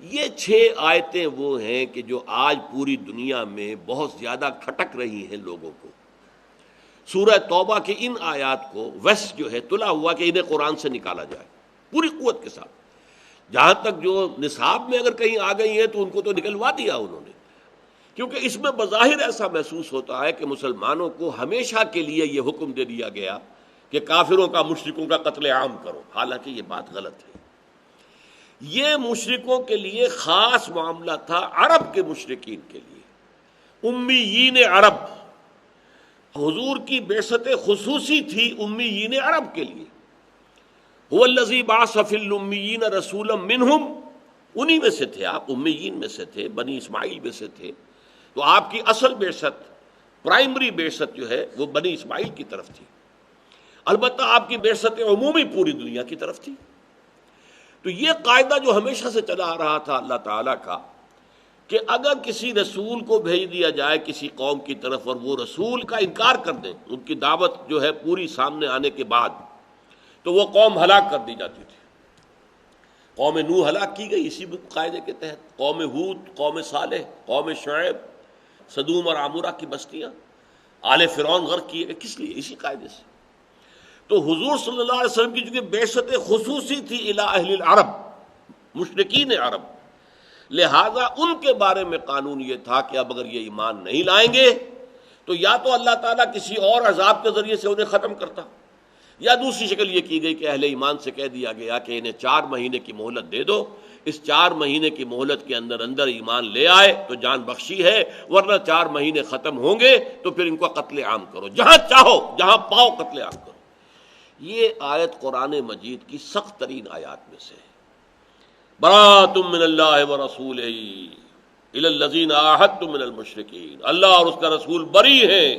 یہ 6 آیتیں وہ ہیں کہ جو آج پوری دنیا میں بہت زیادہ کھٹک رہی ہیں لوگوں کو۔ سورہ توبہ کے ان آیات کو ویس جو ہے تلا ہوا کہ انہیں قرآن سے نکالا جائے پوری قوت کے ساتھ۔ جہاں تک جو نصاب میں اگر کہیں آ گئی ہیں تو ان کو تو نکلوا دیا انہوں نے، کیونکہ اس میں بظاہر ایسا محسوس ہوتا ہے کہ مسلمانوں کو ہمیشہ کے لیے یہ حکم دے دیا گیا کہ کافروں کا مشرکوں کا قتل عام کرو، حالانکہ یہ بات غلط ہے۔ یہ مشرکوں کے لیے خاص معاملہ تھا، عرب کے مشرکین کے لیے، امیین عرب۔ حضور کی بعثت خصوصی تھی امیین عرب کے لیے۔ هو الذی بعث فی الامیین رسولا منہم، انہی میں سے تھے آپ، امیین میں سے تھے، بنی اسماعیل میں سے تھے۔ تو آپ کی اصل بعثت، پرائمری بعثت جو ہے وہ بنی اسماعیل کی طرف تھی، البتہ آپ کی بعثت عمومی پوری دنیا کی طرف تھی۔ تو یہ قاعدہ جو ہمیشہ سے چلا آ رہا تھا اللہ تعالیٰ کا کہ اگر کسی رسول کو بھیج دیا جائے کسی قوم کی طرف اور وہ رسول کا انکار کر دیں، ان کی دعوت جو ہے پوری سامنے آنے کے بعد، تو وہ قوم ہلاک کر دی جاتی تھی۔ قوم نوح ہلاک کی گئی اسی قاعدے کے تحت، قوم ہود، قوم صالح، قوم شعیب، سدوم اور عامورہ کی بستیاں، آل فرعون غرق کیے گئے، کس لیے؟ اسی قاعدے سے۔ تو حضور صلی اللہ علیہ وسلم کی چونکہ بعثت خصوصی تھی الی اہل العرب، مشرکین عرب، لہذا ان کے بارے میں قانون یہ تھا کہ اب اگر یہ ایمان نہیں لائیں گے تو یا تو اللہ تعالیٰ کسی اور عذاب کے ذریعے سے انہیں ختم کرتا، یا دوسری شکل یہ کی گئی کہ اہل ایمان سے کہہ دیا گیا کہ انہیں 4 مہینے کی مہلت دے دو، اس 4 مہینے کی مہلت کے اندر اندر ایمان لے آئے تو جان بخشی ہے، ورنہ 4 مہینے ختم ہوں گے تو پھر ان کو قتل عام کرو، جہاں چاہو جہاں پاؤ قتل عام کرو۔ یہ آیت قرآن مجید کی سخت ترین آیات میں سے ہے۔ براۃ من اللہ ورسولہ الی الذین عاہدتم من المشرکین، اللہ اور اس کا رسول بری ہیں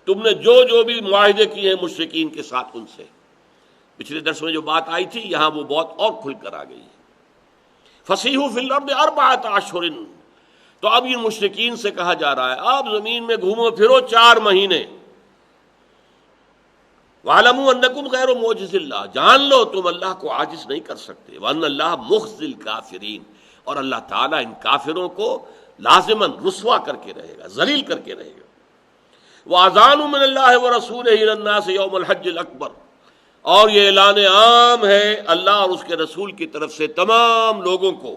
تم نے جو بھی معاہدے کیے ہیں مشرکین کے ساتھ ان سے۔ پچھلے درس میں جو بات آئی تھی یہاں وہ بہت اور کھل کر آ گئی ہے۔ فسیحوا فی الارض 4 اشہر، تو اب ان مشرکین سے کہا جا رہا ہے آپ زمین میں گھومو پھرو 4 مہینے۔ وَاعْلَمُوا أَنَّكُمْ غَيْرُ مُعْجِزِ اللَّهِ، جان لو تم اللہ کو عاجز نہیں کر سکتے۔ وَأَنَّ اللَّهَ مُخْزِي الْكَافِرِينَ، اور اللہ تعالیٰ ان کافروں کو لازماً رسوا کر کے رہے گا، ذلیل کر کے رہے گا۔ وَأَذَانٌ مِّنَ اللَّهِ وَرَسُولِهِ إِلَى النَّاسِ يَوْمَ الْحَجِّ الْأَكْبَرِ، اور یہ اعلان عام ہے اللہ اور اس کے رسول کی طرف سے تمام لوگوں کو،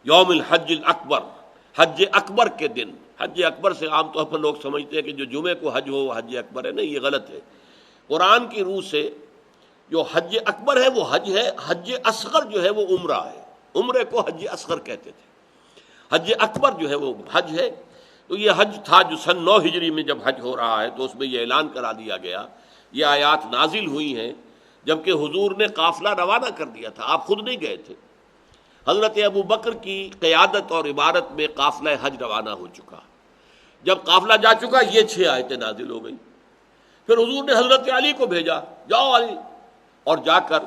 یوم الحج الاکبر، حج اکبر کے دن۔ حج اکبر سے عام طور پر لوگ سمجھتے ہیں کہ جو جمعے کو حج ہو وہ حج اکبر ہے، نہیں، یہ غلط ہے۔ قرآن کی روح سے جو حج اکبر ہے وہ حج ہے، حج اصغر جو ہے وہ عمرہ ہے، عمرے کو حج اصغر کہتے تھے، حج اکبر جو ہے وہ حج ہے۔ تو یہ حج تھا جو سن 9 ہجری میں جب حج ہو رہا ہے تو اس میں یہ اعلان کرا دیا گیا۔ یہ آیات نازل ہوئی ہیں جبکہ حضور نے قافلہ روانہ کر دیا تھا، آپ خود نہیں گئے تھے، حضرت ابو بکر کی قیادت اور عبارت میں قافلہ حج روانہ ہو چکا۔ جب قافلہ جا چکا یہ 6 آیتیں نازل ہو گئیں۔ پھر حضور نے حضرت علی کو بھیجا، جاؤ علی، اور جا کر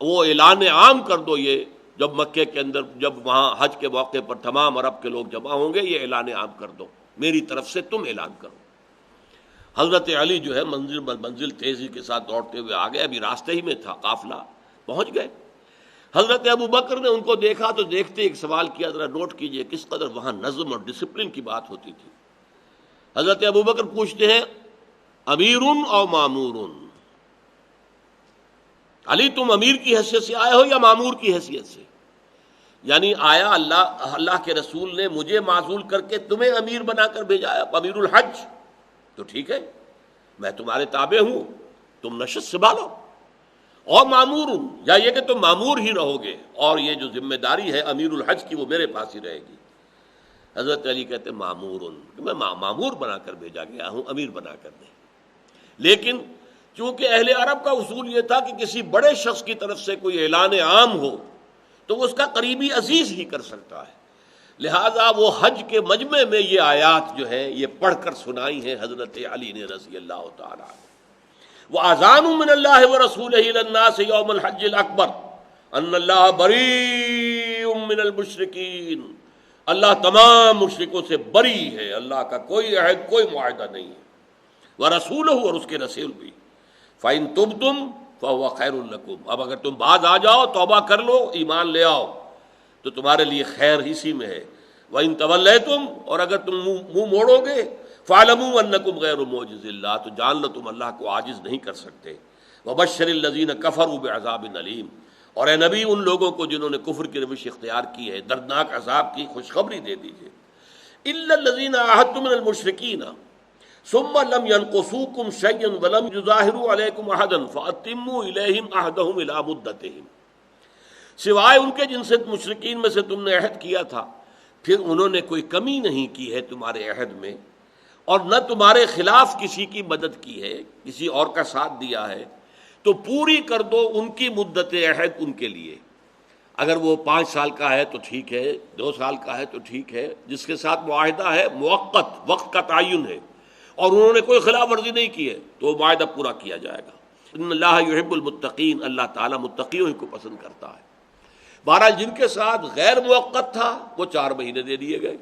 وہ اعلان عام کر دو، یہ جب مکے کے اندر جب وہاں حج کے موقع پر تمام عرب کے لوگ جمع ہوں گے یہ اعلان عام کر دو، میری طرف سے تم اعلان کرو۔ حضرت علی جو ہے منزل بر منزل تیزی کے ساتھ دوڑتے ہوئے آ گئے، ابھی راستے ہی میں تھا قافلہ، پہنچ گئے۔ حضرت ابو بکر نے ان کو دیکھا تو دیکھتے ایک سوال کیا، ذرا نوٹ کیجئے کس قدر وہاں نظم اور ڈسپلن کی بات ہوتی تھی۔ حضرت ابو بکر پوچھتے ہیں امیر او مامور، علی تم امیر کی حیثیت سے آئے ہو یا مامور کی حیثیت سے؟ یعنی آیا اللہ کے رسول نے مجھے معزول کر کے تمہیں امیر بنا کر بھیجا ہے، امیر الحج، تو ٹھیک ہے میں تمہارے تابع ہوں، تم نشست سنبھالو، اور مامور ہوں، یا یہ کہ تم مامور ہی رہو گے اور یہ جو ذمہ داری ہے امیر الحج کی وہ میرے پاس ہی رہے گی۔ حضرت علی کہتے ہیں مامور ہوں، میں مامور بنا کر بھیجا گیا ہوں، امیر بنا کر نہیں۔ لیکن چونکہ اہل عرب کا اصول یہ تھا کہ کسی بڑے شخص کی طرف سے کوئی اعلان عام ہو تو وہ اس کا قریبی عزیز ہی کر سکتا ہے، لہذا وہ حج کے مجمع میں یہ آیات جو ہے یہ پڑھ کر سنائی ہیں حضرت علی نے رضی اللہ تعالیٰ عنہ۔ وَأَذَانٌ مِّنَ اللَّهِ وَرَسُولِهِ إِلَى النَّاسِ يَوْمَ الْحَجِّ الْأَكْبَرِ أَنَّ اللَّهَ بَرِيءٌ مِّنَ الْمُشْرِكِينَ، اللہ تمام مشرکوں سے بری ہے، اللہ کا کوئی عہد کوئی معاہدہ نہیں ہے۔ وَرَسُولُهُ، اور اس کے رسول بھی۔ فَإِن تُبْتُمْ فَهُوَ خَيْرٌ لَكُمْ، اب اگر تم باز آ جاؤ، توبہ کر لو، ایمان لے آؤ، تو تمہارے لیے خیر اسی میں ہے۔ وَإِن تَوَلَّيْتُمْ، اور اگر تم منہ موڑو گے، فَاعْلَمُوا أَنَّكُمْ غَيْرُ مُعْجِزِ اللَّهِ، تو جان لو تم اللہ کو عاجز نہیں کر سکتے۔ وَبَشِّرِ الَّذِينَ كَفَرُوا بِعَذَابٍ أَلِيمٍ، اور اے نبی ان لوگوں کو جنہوں نے کفر کی روش اختیار کی ہے دردناک عذاب کی خوشخبری دے دیجیے۔ إِلَّا الَّذِينَ عَاهَدتُّم مِّنَ الْمُشْرِكِينَ ثُمَّ لَمْ يَنقُصُوكُمْ شَيْئًا وَلَمْ يُظَاهِرُوا عَلَيْكُمْ أَحَدًا فَأَتِمُّوا إِلَيْهِمْ عَهْدَهُمْ إِلَىٰ مُدَّتِهِمْ، سوائے ان کے جن سے مشرکین میں سے تم نے عہد کیا تھا، پھر انہوں نے کوئی کمی نہیں کی ہے تمہارے عہد میں، اور نہ تمہارے خلاف کسی کی مدد کی ہے، کسی اور کا ساتھ دیا ہے، تو پوری کر دو ان کی مدت عہد ان کے لیے۔ اگر وہ 5 سال کا ہے تو ٹھیک ہے، 2 سال کا ہے تو ٹھیک ہے، جس کے ساتھ معاہدہ ہے موقت وقت کا تعین ہے اور انہوں نے کوئی خلاف ورزی نہیں کی ہے تو وہ معاہدہ پورا کیا جائے گا۔ ان اللہ یحب المتقین، اللہ تعالیٰ متقیوں ہی کو پسند کرتا ہے۔ بہرحال جن کے ساتھ غیر موقت تھا وہ 4 مہینے دے دیے گئے۔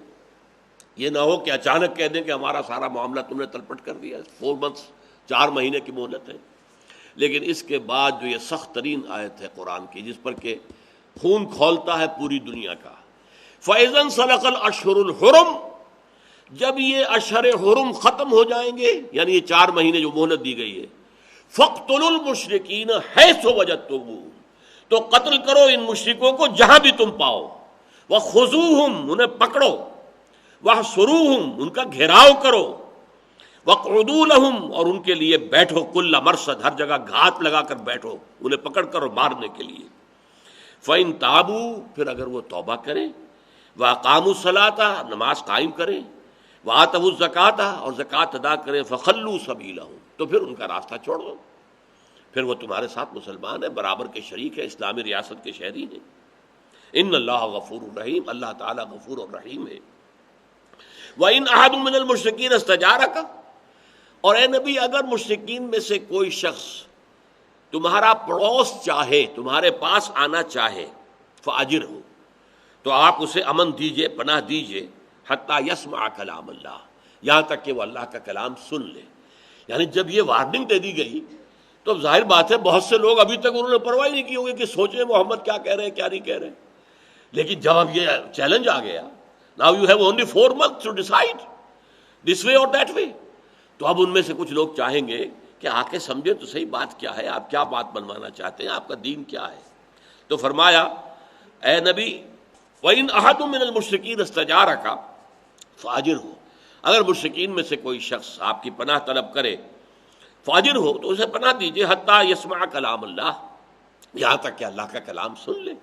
یہ نہ ہو کہ اچانک کہہ دیں کہ ہمارا سارا معاملہ تم نے تلپٹ کر دیا۔ 4 months 4 مہینے کی مہلت ہے۔ لیکن اس کے بعد جو یہ سخت ترین آیت ہے قرآن کی، جس پر کہ خون کھولتا ہے پوری دنیا کا، فَإِذَا انسَلَخَ الْأَشْهُرُ الْحُرُمُ، جب یہ اشہر حرم ختم ہو جائیں گے، یعنی یہ 4 مہینے جو مہلت دی گئی ہے، فَاقْتُلُوا الْمُشْرِكِينَ حَيْثُ وَجَدتُّمُوهُمْ، تو قتل کرو ان مشرکوں کو جہاں بھی تم پاؤ، وَخُذُوهُمْ، انہیں پکڑو، وَاحْصُرُوهُمْ، ان کا گھیراؤ کرو، وَاقْعُدُوا لَهُمْ، اور ان کے لیے بیٹھو، کل مرصد، ہر جگہ گھات لگا کر بیٹھو انہیں پکڑ کر اور مارنے کے لیے۔ فَإِن تَابُوا، پھر اگر وہ توبہ کریں، وَأَقَامُوا الصَّلَاةَ، نماز قائم کریں، وَآتَوُا الزَّكَاةَ، اور زکوٰۃ ادا کریں، فَخَلُّوا سَبِيلَهُمْ، تو پھر ان کا راستہ چھوڑ دو، پھر وہ تمہارے ساتھ مسلمان ہیں، برابر کے شریک ہے، اسلامی ریاست کے شہری ہیں۔ ان اللہ غفور الرحیم، اللہ تعالیٰ غفور الرحیم ہے۔ وَإِنْ أَحَدٌ مِّنَ الْمُشْرِكِينَ اسْتَجَارَكَ، اور اے نبی اگر مشرکین میں سے کوئی شخص تمہارا پڑوس چاہے، تمہارے پاس آنا چاہے، فَأَجِرْهُ، تو آپ اسے امن دیجئے، پناہ دیجئے، حَتَّى يَسْمَعَ کلام اللہ، یہاں تک کہ وہ اللہ کا کلام سن لے۔ یعنی جب یہ وارننگ دے دی گئی تو ظاہر بات ہے بہت سے لوگ ابھی تک انہوں نے پرواہ نہیں کی ہوگی کہ سوچیں محمد کیا کہہ رہے ہیں کیا نہیں کہہ رہے، لیکن جب اب یہ چیلنج آ گیا، now you have only 4 months to decide this way or that way، تو اب ان میں سے کچھ لوگ چاہیں گے کہ آ کے سمجھے تو صحیح بات کیا ہے، آپ کیا بات بنوانا چاہتے ہیں، آپ کا دین کیا ہے۔ تو فرمایا اے نبی وَإِنْ أَحَدٌ مِّنَ الْمُشْرِكِينَ اسْتَجَارَكَ فَأَجِرْهُ، اگر مشرکین میں سے کوئی شخص آپ کی پناہ طلب کرے، فَأَجِرْهُ، تو اسے پناہ دیجئے، حَتَّى يَسْمَعَ کلام اللہ، یہاں تک کہ اللہ کا کلام سن لے،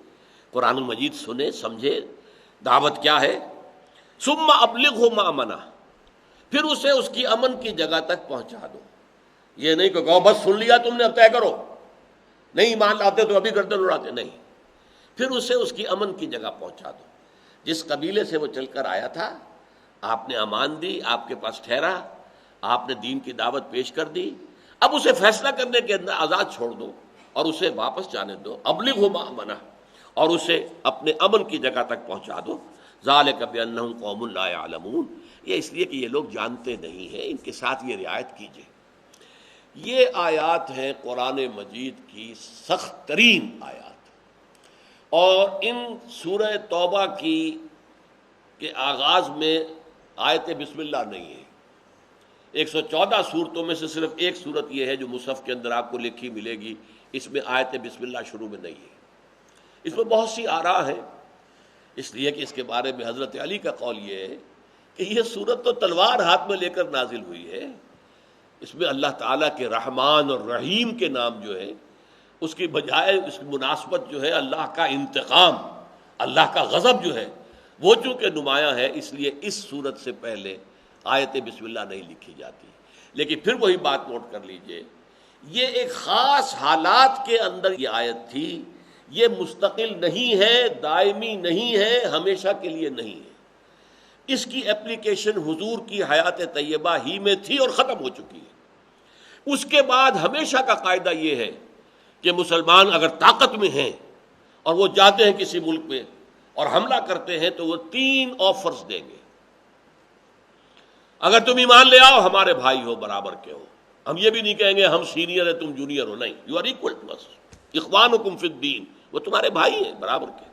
قرآن مجید سنے سمجھے دعوت کیا ہے۔ ثُمَّ أَبْلِغْهُ مَأْمَنَهُ، پھر اسے اس کی امن کی جگہ تک پہنچا دو۔ یہ نہیں کہ کہو بس سن لیا تم نے اب طے کرو، نہیں ایمان لاتے تو ابھی گردن اڑاتے، نہیں، پھر اسے اس کی امن کی جگہ پہنچا دو۔ جس قبیلے سے وہ چل کر آیا تھا آپ نے امان دی، آپ کے پاس ٹھہرا، آپ نے دین کی دعوت پیش کر دی، اب اسے فیصلہ کرنے کے اندر آزاد چھوڑ دو اور اسے واپس جانے دو۔ ابلغہ مأمنہ، اور اسے اپنے امن کی جگہ تک پہنچا دو۔ ذالک بانہم قوم لا یعلمون، یہ اس لیے کہ یہ لوگ جانتے نہیں ہیں، ان کے ساتھ یہ رعایت کیجیے۔ یہ آیات ہیں قرآن مجید کی سخت ترین آیات، اور ان سورہ توبہ کی کے آغاز میں آیت بسم اللہ نہیں ہے۔ 114 صورتوں میں سے صرف ایک صورت یہ ہے جو مصحف کے اندر آپ کو لکھی ملے گی، اس میں آیت بسم اللہ شروع میں نہیں ہے۔ اس میں بہت سی آراء ہیں، اس لیے کہ اس کے بارے میں حضرت علی کا قول یہ ہے کہ یہ صورت تو تلوار ہاتھ میں لے کر نازل ہوئی ہے، اس میں اللہ تعالیٰ کے رحمان اور رحیم کے نام جو ہے اس کی بجائے اس کی مناسبت جو ہے اللہ کا انتقام، اللہ کا غضب جو ہے وہ چونکہ نمایاں ہے، اس لیے اس صورت سے پہلے آیت بسم اللہ نہیں لکھی جاتی۔ لیکن پھر وہی بات نوٹ کر لیجئے، یہ ایک خاص حالات کے اندر یہ آیت تھی، یہ مستقل نہیں ہے، دائمی نہیں ہے، ہمیشہ کے لیے نہیں ہے۔ اس کی اپلیکیشن حضور کی حیات طیبہ ہی میں تھی اور ختم ہو چکی ہے۔ اس کے بعد ہمیشہ کا قاعدہ یہ ہے کہ مسلمان اگر طاقت میں ہیں اور وہ جاتے ہیں کسی ملک میں اور حملہ کرتے ہیں تو وہ 3 آفرز دیں گے۔ اگر تم ایمان لے آؤ ہمارے بھائی ہو، برابر کے ہو، ہم یہ بھی نہیں کہیں گے ہم سینئر ہیں تم جونیئر ہو، نہیں، یو آر ایکول ٹو اس، اخوانکم فی الدین، وہ تمہارے بھائی ہیں برابر کے۔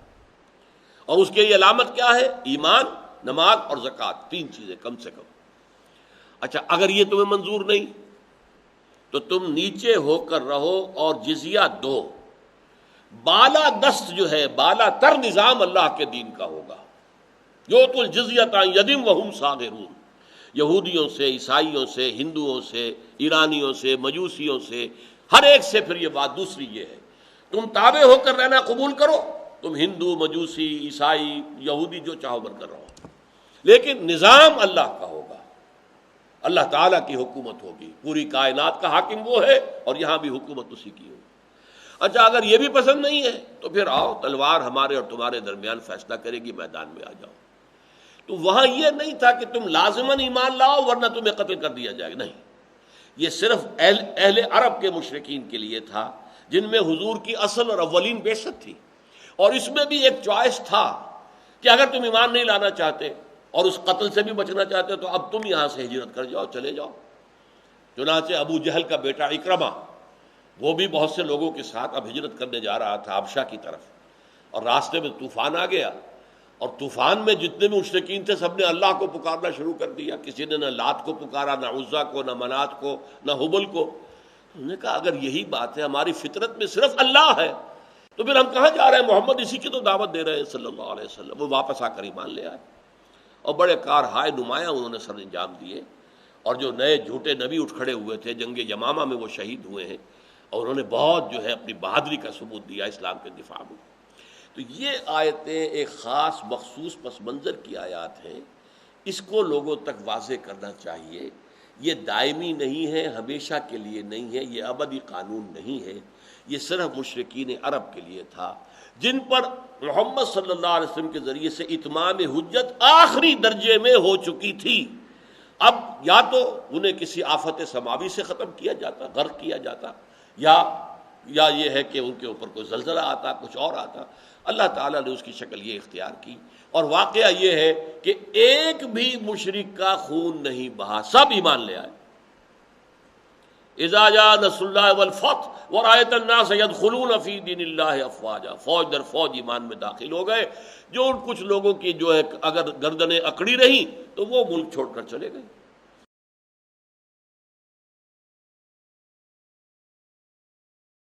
اور اس کے یہ علامت کیا ہے؟ ایمان، نماز اور زکوٰۃ، 3 چیزیں کم سے کم۔ اچھا اگر یہ تمہیں منظور نہیں تو تم نیچے ہو کر رہو اور جزیہ دو۔ بالا دست جو ہے، بالا تر نظام اللہ کے دین کا ہوگا۔ یؤتوا الجزیۃ عن ید وہم صاغرون، یہودیوں سے، عیسائیوں سے، ہندوؤں سے، ایرانیوں سے، مجوسیوں سے، ہر ایک سے۔ پھر یہ بات دوسری یہ ہے تم تابع ہو کر رہنا قبول کرو، تم ہندو، مجوسی، عیسائی، یہودی جو چاہو بن کر رہو، لیکن نظام اللہ کا ہوگا، اللہ تعالیٰ کی حکومت ہوگی، پوری کائنات کا حاکم وہ ہے اور یہاں بھی حکومت اسی کی ہوگی۔ اچھا اگر یہ بھی پسند نہیں ہے تو پھر آؤ، تلوار ہمارے اور تمہارے درمیان فیصلہ کرے گی، میدان میں آ جاؤ۔ تو وہاں یہ نہیں تھا کہ تم لازماً ایمان لاؤ ورنہ تمہیں قتل کر دیا جائے گا، نہیں، یہ صرف اہل عرب کے مشرکین کے لیے تھا جن میں حضور کی اصل اور اولین بعثت تھی، اور اس میں بھی ایک چوائس تھا کہ اگر تم ایمان نہیں لانا چاہتے اور اس قتل سے بھی بچنا چاہتے تو اب تم یہاں سے ہجرت کر جاؤ، چلے جاؤ۔ چنانچہ ابو جہل کا بیٹا اکرمہ، وہ بھی بہت سے لوگوں کے ساتھ اب ہجرت کرنے جا رہا تھا حبشہ کی طرف، اور راستے میں طوفان آ گیا، اور طوفان میں جتنے بھی مشرکین تھے سب نے اللہ کو پکارنا شروع کر دیا، کسی نے نہ لات کو پکارا، نہ عزا کو، نہ منات کو، نہ حبل کو۔ انہوں نے کہا اگر یہی بات ہے، ہماری فطرت میں صرف اللہ ہے، تو پھر ہم کہاں جا رہے ہیں؟ محمد اسی کی تو دعوت دے رہے ہیں صلی اللہ علیہ وسلم۔ وہ واپس آ کر ایمان لے آئے، اور بڑے کارہائے نمایاں انہوں نے سر انجام دیے، اور جو نئے جھوٹے نبی اٹھ کھڑے ہوئے تھے جنگ یمامہ میں وہ شہید ہوئے ہیں، اور انہوں نے بہت جو ہے اپنی بہادری کا ثبوت دیا اسلام کے دفاع میں۔ تو یہ آیتیں ایک خاص مخصوص پس منظر کی آیات ہیں، اس کو لوگوں تک واضح کرنا چاہیے۔ یہ دائمی نہیں ہے، ہمیشہ کے لیے نہیں ہے، یہ ابدی قانون نہیں ہے، یہ صرف مشرکین عرب کے لیے تھا جن پر محمد صلی اللہ علیہ وسلم کے ذریعے سے اتمام حجت آخری درجے میں ہو چکی تھی۔ اب یا تو انہیں کسی آفت سماوی سے ختم کیا جاتا، غرق کیا جاتا، یا یہ ہے کہ ان کے اوپر کوئی زلزلہ آتا، کچھ اور آتا۔ اللہ تعالیٰ نے اس کی شکل یہ اختیار کی، اور واقعہ یہ ہے کہ ایک بھی مشرک کا خون نہیں بہا، سب ایمان لے آئے۔ اذا جاء نصر اللہ والفتح ورأیت الناس يدخلون فی دین اللہ افواجا، فوج در فوج ایمان میں داخل ہو گئے۔ جو کچھ لوگوں کی جو ہے اگر گردنیں اکڑی رہیں تو وہ ملک چھوڑ کر چلے گئے۔